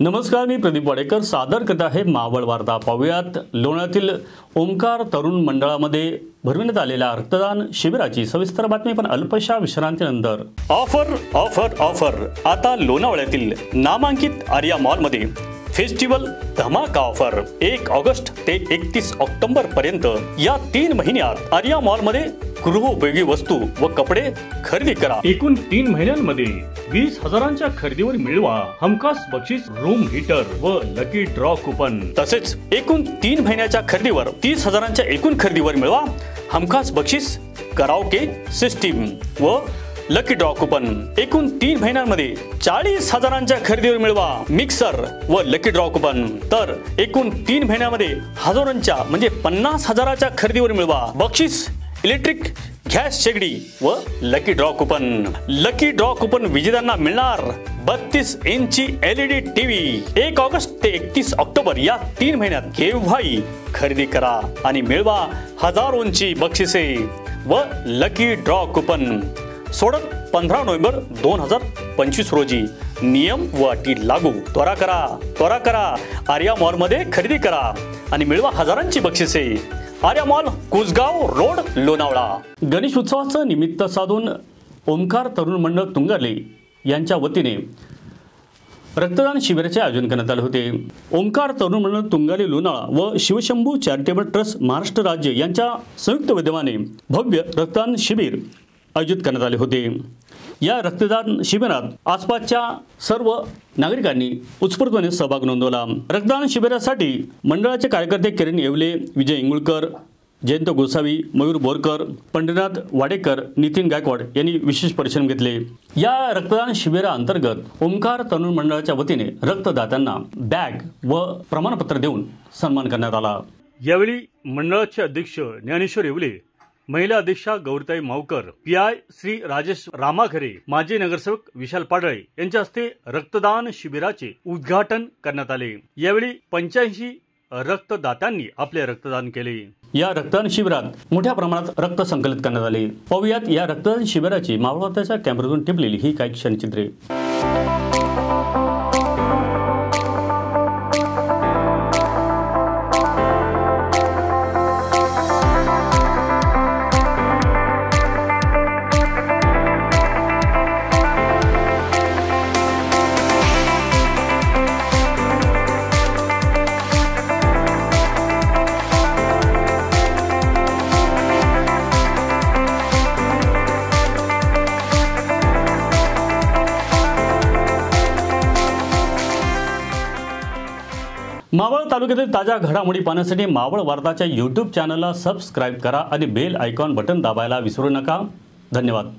नमस्कार, मी प्रदीप वाडेकर सादर करत आहे मावळ वार्ता। पाहुयात लोणातील ओंकार तरुण मंडळामध्ये भरविण्यात आलेल्या रक्तदान शिबिराची सविस्तर बातमी, पण अल्पशा विश्रांतीनंतर। ऑफर ऑफर ऑफर आता लोणावळ्यातील नामांकित आर्या मॉलमध्ये फेस्टिवल धमाका ऑफर 1 ऑगस्ट ते 31 ऑक्टोबर पर्यंत या 3 महिन्यात आर्या मॉलमध्ये गृहोपयोगी वस्तू व कपडे खरेदी करा। एकूण 3 महिन्यांमध्ये 20,000च्या खरेदीवर मिळवा हमखास बक्षीस रूम हीटर व लकी ड्रॉ कुपन। तसेच एकूण 3 महिन्याच्या खरेदीवर 30,000च्या एकूण खरेदीवर मिळवा हमखास बक्षीस कराओके सिस्टीम व लकी ड्रॉ कुपन। एकूण 3 महिन्यांमध्ये 40,000च्या खरेदीवर मिळवा मिक्सर व लकी ड्रॉ कुपन। तर एकूण 3 महिन्यांमध्ये हजारांच्या म्हणजे 50,000च्या खरेदीवर मिळवा बक्षीस इलेक्ट्रिक गॅस शेगडी व lucky draw coupon. Lucky draw coupon विजेत्यांना मिळणार 32 इंची LED टीव्ही। 1 ऑगस्ट ते 31 ऑक्टोबर या 3 महिन्यात केव्हाही खरेदी करा आणि मिळवा हजारोंची बक्षिसे व लकी ड्रॉ कुपन। सोडत 15 नोव्हेंबर 2025 रोजी। नियम व अटी लागू। त्वरा करा आर्या मॉल मध्ये खरेदी करा आणि मिळवा हजारांची बक्षिसे। Arya mall, Kusgaon road, Lonavala. गणेश उत्सवाचं निमित्त साधून ओंकार तरुण मंडळ तुंगाले यांच्या वतीने रक्तदान शिबिराचे आयोजन करण्यात आले होते। ओंकार तरुण मंडळ तुंगाले लोणावळा व शिवशंभू चॅरिटेबल ट्रस्ट महाराष्ट्र राज्य यांच्या संयुक्त विद्यमाने भव्य रक्तदान शिबिर आयोजित करण्यात आले होते। या रक्तदान शिबिरात आसपासच्या सर्व नागरिकांनी उत्स्फूर्तपणे सहभाग नोंदवला। रक्तदान शिबिरासाठी मंडळाचे कार्यकर्ते किरण येवले, विजय इंगुळकर, जयंत गोसावी, मयूर बोरकर, पंढरीनाथ वाडेकर, नितीन गायकवाड यांनी विशेष परिश्रम घेतले। या रक्तदान शिबिराअंतर्गत ओंकार तरुण मंडळाच्या वतीने रक्तदात्यांना बॅग व प्रमाणपत्र देऊन सन्मान करण्यात आला। यावेळी मंडळाचे अध्यक्ष ज्ञानेश्वर येवले, महिला अध्यक्षा गौरीताई मावकर, PI श्री राजेश रामाघरे, माजी नगरसेवक विशाल पाडळे यांच्या हस्ते रक्तदान शिबिराचे उद्घाटन करण्यात आले। यावेळी 85 रक्तदात्यांनी आपले रक्तदान केले। या रक्तदान शिबिरात मोठ्या प्रमाणात रक्त संकलित करण्यात आले। पाहुयात या रक्तदान शिबिराची मावळवार्ताच्या कॅमेऱ्यातून टिपलेली ही काही क्षणचित्रे। मावळ तालुक्यातील ताज्या घडामोडी पाहण्यासाठी मावळ वार्ताच्या YouTube चॅनलला सबस्क्राइब करा आणि बेल आयकॉन बटन दाबायला विसरू नका। धन्यवाद।